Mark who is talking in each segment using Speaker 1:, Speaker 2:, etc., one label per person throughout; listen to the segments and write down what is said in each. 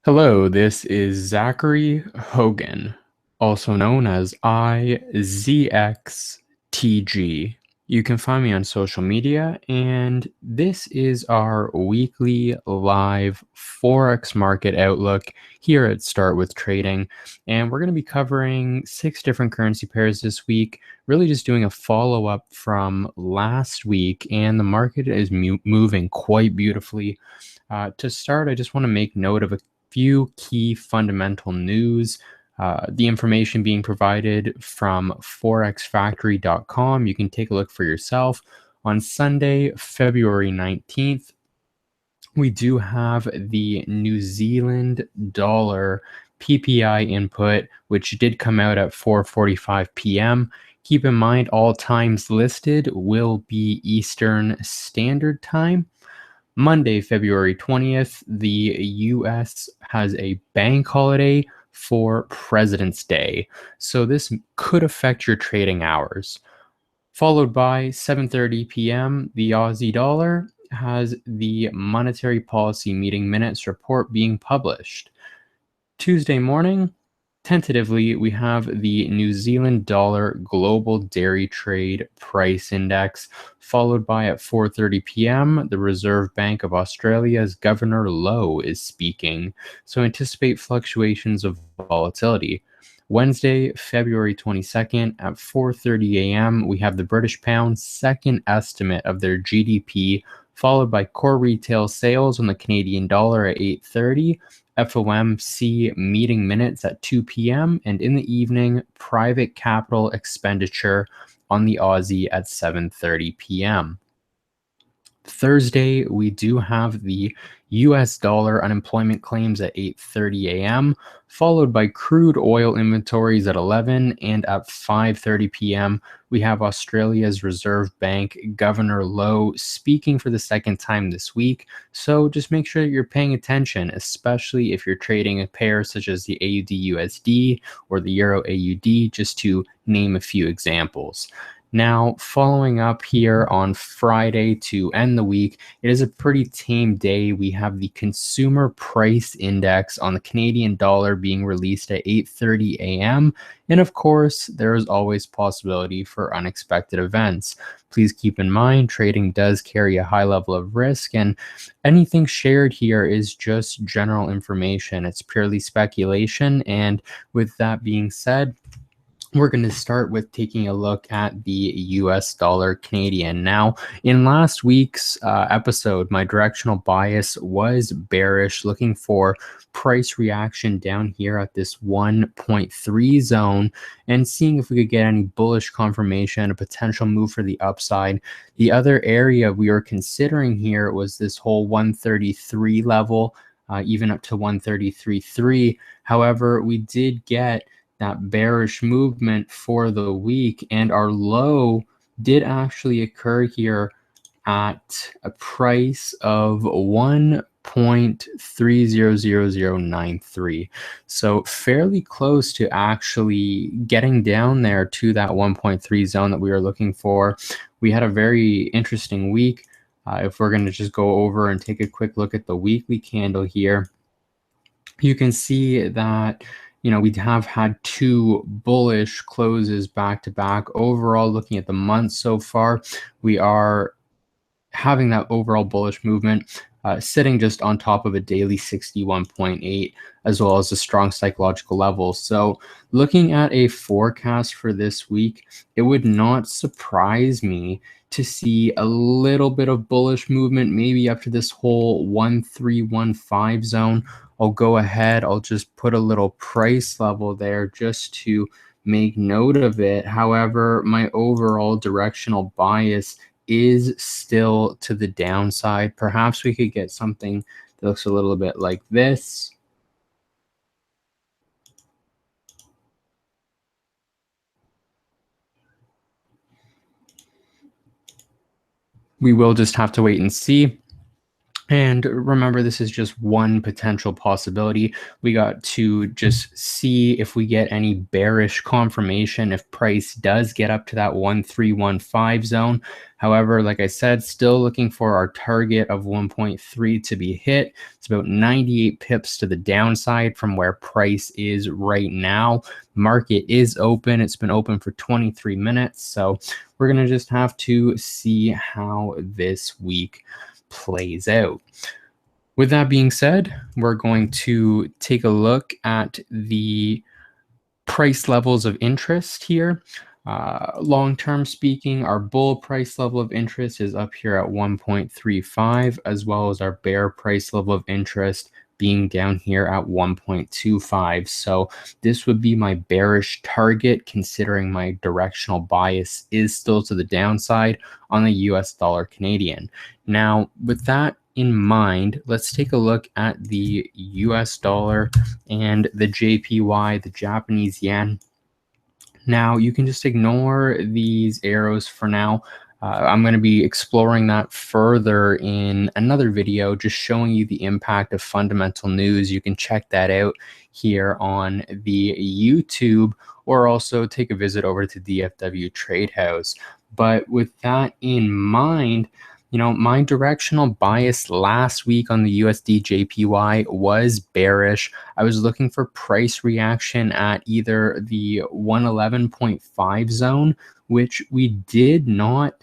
Speaker 1: Hello, this is Zachary Hogan, also known as IZXTG. You can find me on social media, and this is our weekly live Forex market outlook here at Start With Trading. And we're going to be covering 6 different currency pairs this week, really just doing a follow-up from last week, and the market is moving quite beautifully. To start, I just want to make note of a few key fundamental news. The information being provided from forexfactory.com. You can take a look for yourself. On Sunday, February 19th, we do have the New Zealand dollar PPI input, which did come out at 4:45 p.m. Keep in mind, all times listed will be Eastern Standard Time. Monday, February 20th, the US has a bank holiday for President's Day, so this could affect your trading hours. Followed by 7:30 p.m., the Aussie dollar has the monetary policy meeting minutes report being published. Tuesday morning, tentatively, we have the New Zealand dollar global dairy trade price index, followed by at 4:30 p.m., the Reserve Bank of Australia's Governor Lowe is speaking, so anticipate fluctuations of volatility. Wednesday, February 22nd at 4:30 a.m., we have the British pound's second estimate of their GDP, followed by core retail sales on the Canadian dollar at 8:30, FOMC meeting minutes at 2 p.m., and in the evening, private capital expenditure on the Aussie at 7:30 p.m. Thursday, we do have the US dollar unemployment claims at 8:30 a.m., followed by crude oil inventories at 11, and at 5:30 p.m., we have Australia's Reserve Bank Governor Lowe speaking for the second time this week. So just make sure that you're paying attention, especially if you're trading a pair such as the AUDUSD or the EURUAUD, just to name a few examples. Now, following up here on Friday to end the week, it is a pretty tame day. We have the Consumer Price Index on the Canadian dollar being released at 8:30 a.m. And of course, there is always possibility for unexpected events. Please keep in mind, trading does carry a high level of risk, and anything shared here is just general information. It's purely speculation. And with that being said, we're going to start with taking a look at the US dollar Canadian. Now, in last week's episode, my directional bias was bearish, looking for price reaction down here at this 1.3 zone and seeing if we could get any bullish confirmation, a potential move for the upside. The other area we were considering here was this whole 133 level, even up to 133.3. However, we did get that bearish movement for the week, and our low did actually occur here at a price of 1.300093. So fairly close to actually getting down there to that 1.3 zone that we were looking for. We had a very interesting week. If we're going to just go over and take a quick look at the weekly candle here, you can see that we have had 2 bullish closes back to back. Overall, looking at the month so far, we are having that overall bullish movement, sitting just on top of a daily 61.8, as well as a strong psychological level. So looking at a forecast for this week, it would not surprise me to see a little bit of bullish movement, maybe up to this whole 1315 zone. I'll go ahead, I'll just put a little price level there just to make note of it. However, my overall directional bias is still to the downside. Perhaps we could get something that looks a little bit like this. We will just have to wait and see. And remember, this is just one potential possibility. We got to just see if we get any bearish confirmation if price does get up to that 1315 zone. However, like I said, still looking for our target of 1.3 to be hit. It's about 98 pips to the downside from where price is right now. Market is open. It's been open for 23 minutes. So we're going to just have to see how this week plays out. With that being said, we're going to take a look at the price levels of interest here. Long-term speaking, our bull price level of interest is up here at 1.35, as well as our bear price level of interest being down here at 1.25. So this would be my bearish target, considering my directional bias is still to the downside on the US dollar Canadian. Now, with that in mind, let's take a look at the US dollar and the JPY, the Japanese yen. Now, you can just ignore these arrows for now. I'm going to be exploring that further in another video, just showing you the impact of fundamental news. You can check that out here on the YouTube, or also take a visit over to DFW Trade House. But with that in mind, you know, my directional bias last week on the USDJPY was bearish. I was looking for price reaction at either the 111.5 zone, which we did not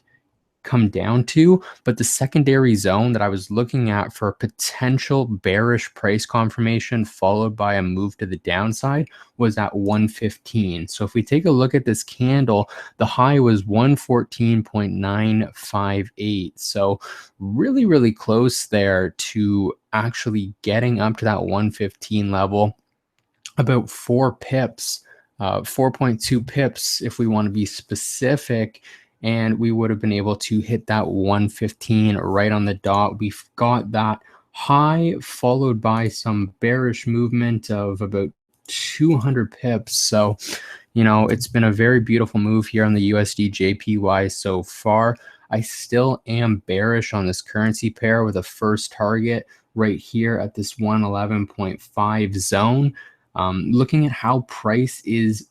Speaker 1: come down to, but the secondary zone that I was looking at for potential bearish price confirmation followed by a move to the downside was at 115. So if we take a look at this candle, the high was 114.958. So really close there to actually getting up to that 115 level, about 4 pips, 4.2 pips if we want to be specific, and we would have been able to hit that 115 right on the dot. We've got that high followed by some bearish movement of about 200 pips. So, you know, it's been a very beautiful move here on the USD JPY so far. I still am bearish on this currency pair with a first target right here at this 111.5 zone. Looking at how price is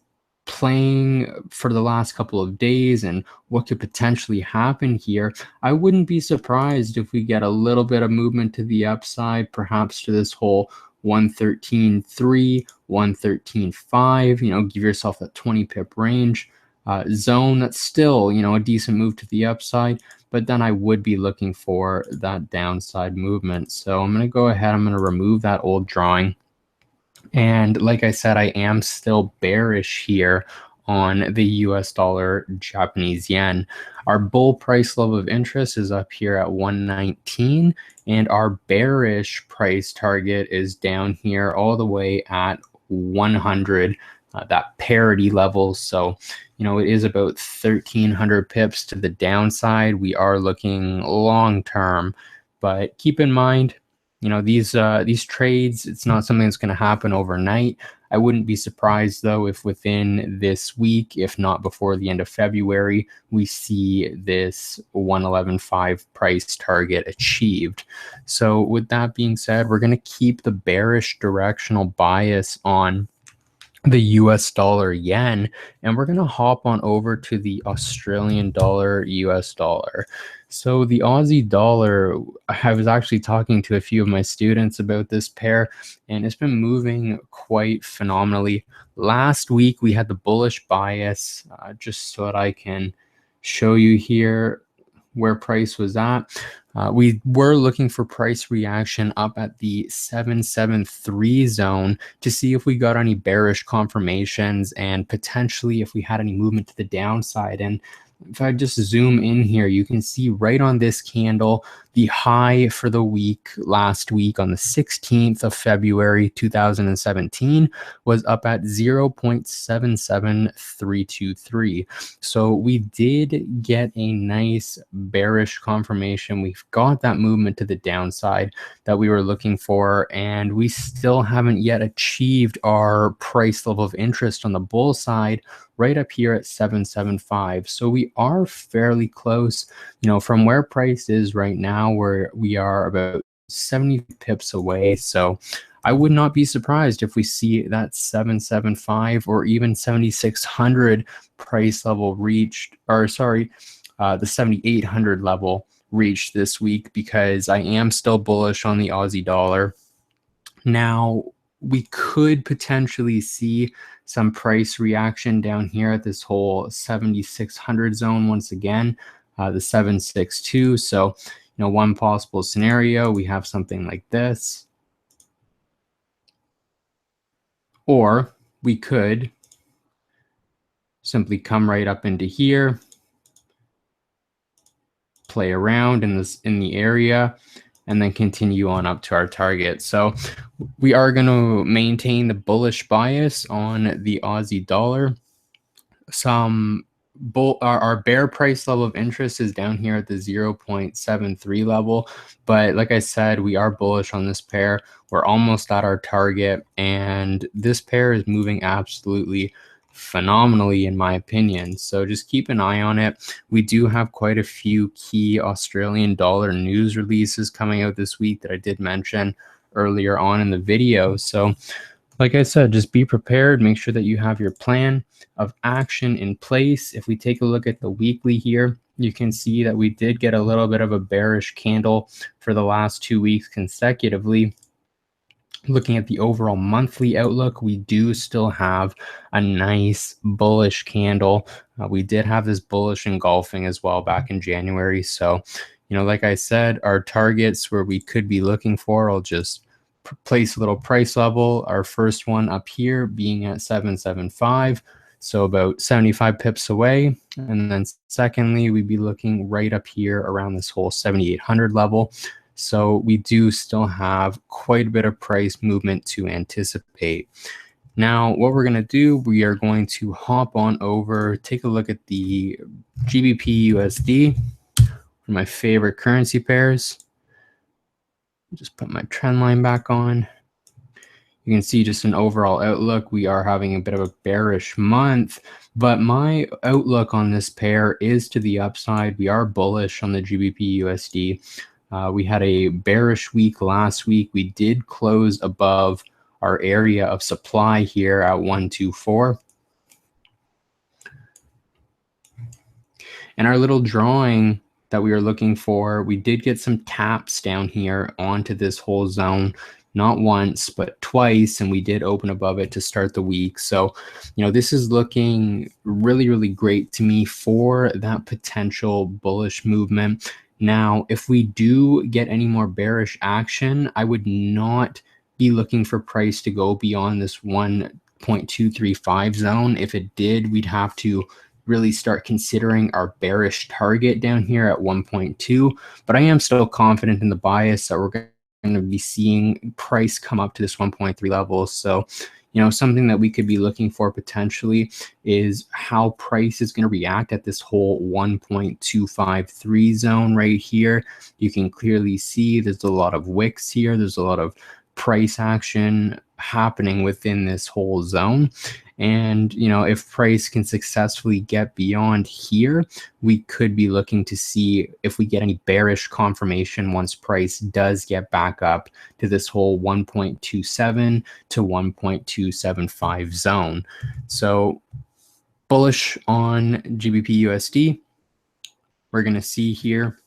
Speaker 1: playing for the last couple of days and what could potentially happen here, I wouldn't be surprised if we get a little bit of movement to the upside, perhaps to this whole 113.3, 113.5, you know, give yourself that 20 pip range zone. That's still, you know, a decent move to the upside, but then I would be looking for that downside movement. So I'm going to go ahead, I'm going to remove that old drawing. And like I said, I am still bearish here on the US dollar Japanese yen. Our bull price level of interest is up here at 119, and our bearish price target is down here all the way at 100, that parity level. So, you know, it is about 1,300 pips to the downside. We are looking long term, but keep in mind, you know, these trades, it's not something that's going to happen overnight. I wouldn't be surprised, though, if within this week, if not before the end of February, we see this 111.5 price target achieved. So with that being said, we're going to keep the bearish directional bias on the US dollar yen, and we're going to hop on over to the Australian dollar US dollar. So the Aussie dollar, I was actually talking to a few of my students about this pair, and it's been moving quite phenomenally. Last week we had the bullish bias, just so that I can show you here where price was at. We were looking for price reaction up at the 773 zone to see if we got any bearish confirmations and potentially if we had any movement to the downside. And if I just zoom in here, you can see right on this candle, the high for the week last week on the 16th of February 2017 was up at 0.77323. So we did get a nice bearish confirmation. We've got that movement to the downside that we were looking for, and we still haven't yet achieved our price level of interest on the bull side right up here at 775. So we are fairly close, you know, from where price is right now, where we are about 70 pips away. So I would not be surprised if we see that 775 or even 7600 price level reached, or sorry, the 7800 level reached this week, because I am still bullish on the Aussie dollar. Now, we could potentially see some price reaction down here at this whole 7600 zone once again, the 762. So, one possible scenario, we have something like this. Or we could simply come right up into here, play around in the area, and then continue on up to our target. So we are going to maintain the bullish bias on the Aussie dollar. Our bear price level of interest is down here at the 0.73 level, but like I said, we are bullish on this pair. We're almost at our target, and this pair is moving absolutely phenomenally in my opinion. So just keep an eye on it. We do have quite a few key Australian dollar news releases coming out this week that I did mention earlier on in the video. So like I said, just be prepared. Make sure that you have your plan of action in place. If we take a look at the weekly here, you can see that we did get a little bit of a bearish candle for the last 2 weeks consecutively. Looking at the overall monthly outlook, we do still have a nice bullish candle. We did have this bullish engulfing as well back in January. So, like I said, our targets where we could be looking for, I'll just place a little price level. Our first one up here being at 775, so about 75 pips away. And then secondly, we'd be looking right up here around this whole 7800 level. So we do still have quite a bit of price movement to anticipate. Now, what we're going to do, we are going to hop on over, take a look at the GBPUSD, one of my favorite currency pairs. Just put my trend line back on. You can see just an overall outlook. We are having a bit of a bearish month, but my outlook on this pair is to the upside. We are bullish on the GBPUSD. We had a bearish week last week. We did close above our area of supply here at 124. And our little drawing that we were looking for, we did get some taps down here onto this whole zone, not once, but twice, and we did open above it to start the week. So, this is looking really, really great to me for that potential bullish movement. Now, if we do get any more bearish action, I would not be looking for price to go beyond this 1.235 zone. If it did, we'd have to really start considering our bearish target down here at 1.2. But I am still confident in the bias that we're going to be seeing price come up to this 1.3 level. So, something that we could be looking for potentially is how price is going to react at this whole 1.253 zone right here. You can clearly see there's a lot of wicks here. There's a lot of price action happening within this whole zone. And, if price can successfully get beyond here, we could be looking to see if we get any bearish confirmation once price does get back up to this whole 1.27 to 1.275 zone. So bullish on GBPUSD. We're going to see here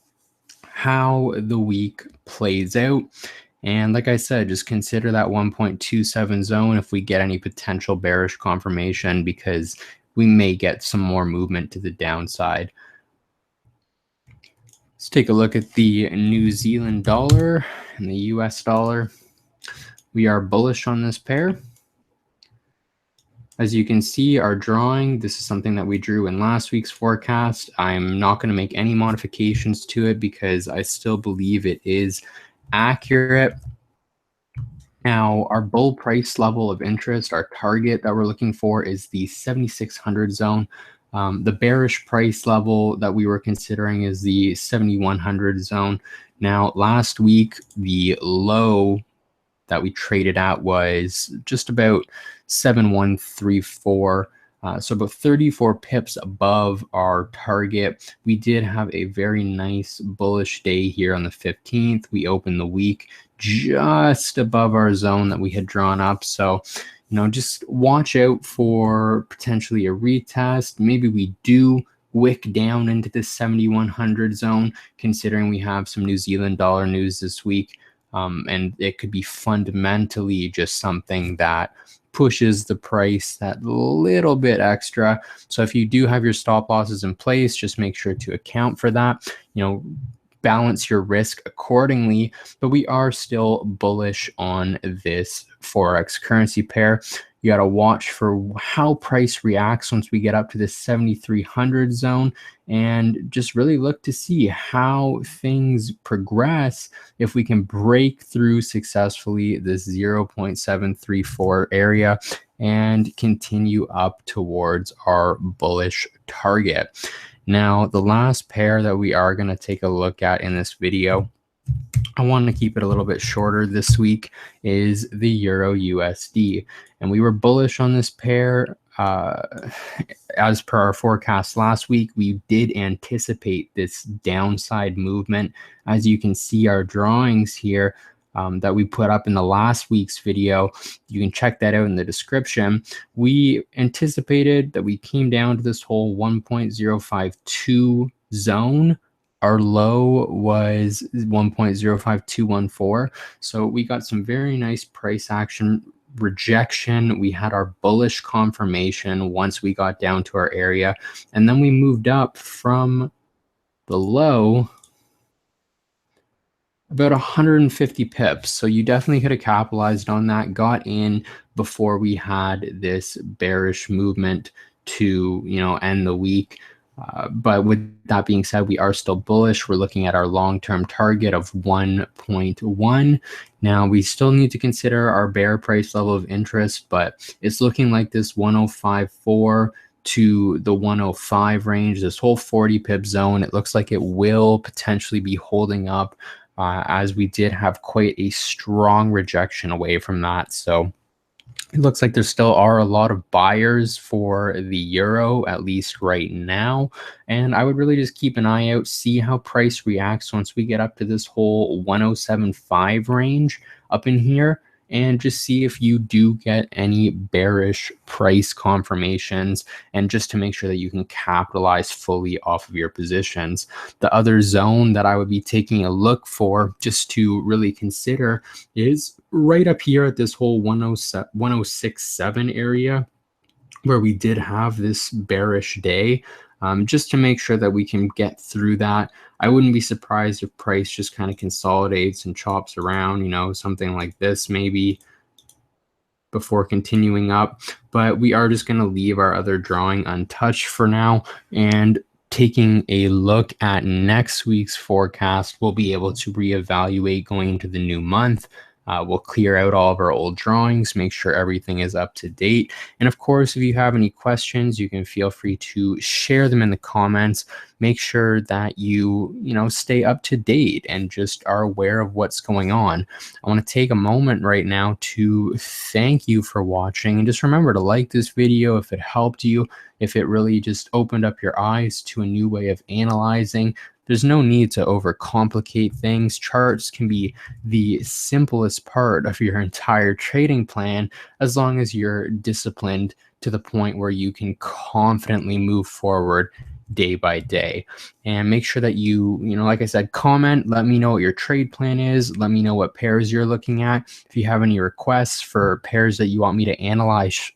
Speaker 1: how the week plays out. And like I said, just consider that 1.27 zone if we get any potential bearish confirmation, because we may get some more movement to the downside. Let's take a look at the New Zealand dollar and the US dollar. We are bullish on this pair. As you can see, our drawing, this is something that we drew in last week's forecast. I'm not going to make any modifications to it because I still believe it is accurate. Now, our bull price level of interest, our target that we're looking for is the 7,600 zone. The bearish price level that we were considering is the 7,100 zone. Now, last week, the low that we traded at was just about 7,134. So about 34 pips above our target. We did have a very nice bullish day here on the 15th. We opened the week just above our zone that we had drawn up. So, just watch out for potentially a retest. Maybe we do wick down into the 7100 zone, considering we have some New Zealand dollar news this week. And it could be fundamentally just something that pushes the price that little bit extra. So if you do have your stop losses in place, just make sure to account for that. Balance your risk accordingly, but we are still bullish on this Forex currency pair. You got to watch for how price reacts once we get up to the 7,300 zone, and just really look to see how things progress if we can break through successfully this 0.734 area and continue up towards our bullish target. Now, the last pair that we are going to take a look at in this video, I want to keep it a little bit shorter this week, is the Euro USD. And we were bullish on this pair. As per our forecast last week, we did anticipate this downside movement. As you can see, our drawings here that we put up in the last week's video, you can check that out in the description. We anticipated that we came down to this whole 1.052 zone. Our low was 1.05214. So we got some very nice price action rejection. We had our bullish confirmation once we got down to our area, and then we moved up from the low about 150 pips. So you definitely could have capitalized on that, got in before we had this bearish movement to, end the week. But with that being said, we are still bullish. We're looking at our long-term target of 1.1. Now, we still need to consider our bear price level of interest, but it's looking like this 105.4 to the 105 range, this whole 40 pip zone, it looks like it will potentially be holding up, as we did have quite a strong rejection away from that. So it looks like there still are a lot of buyers for the euro, at least right now. And I would really just keep an eye out, see how price reacts once we get up to this whole 107.5 range up in here, and just see if you do get any bearish price confirmations, and just to make sure that you can capitalize fully off of your positions. The other zone that I would be taking a look for, just to really consider, is right up here at this whole 106.7 area, where we did have this bearish day. Just to make sure that we can get through that. I wouldn't be surprised if price just kind of consolidates and chops around, something like this maybe, before continuing up. But we are just going to leave our other drawing untouched for now, and taking a look at next week's forecast, we'll be able to reevaluate going into the new month. We'll clear out all of our old drawings, make sure everything is up to date. And of course, if you have any questions, you can feel free to share them in the comments. Make sure that you stay up to date and just are aware of what's going on. I want to take a moment right now to thank you for watching, and just remember to like this video if it helped you, if it really just opened up your eyes to a new way of analyzing. There's no need to overcomplicate things. Charts can be the simplest part of your entire trading plan, as long as you're disciplined to the point where you can confidently move forward day by day. And make sure that you like I said, comment, let me know what your trade plan is, let me know what pairs you're looking at. If you have any requests for pairs that you want me to analyze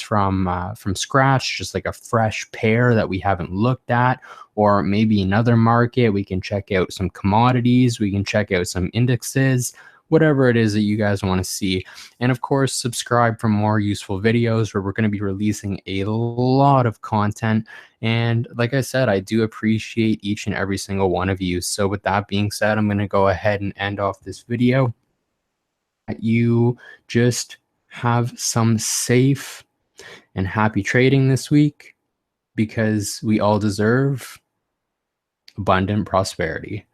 Speaker 1: from scratch, just like a fresh pair that we haven't looked at, or maybe another market, we can check out some commodities, we can check out some indexes, whatever it is that you guys want to see. And of course, subscribe for more useful videos, where we're going to be releasing a lot of content. And like I said, I do appreciate each and every single one of you. So with that being said, I'm going to go ahead and end off this video. You just have some safe and happy trading this week, because we all deserve abundant prosperity.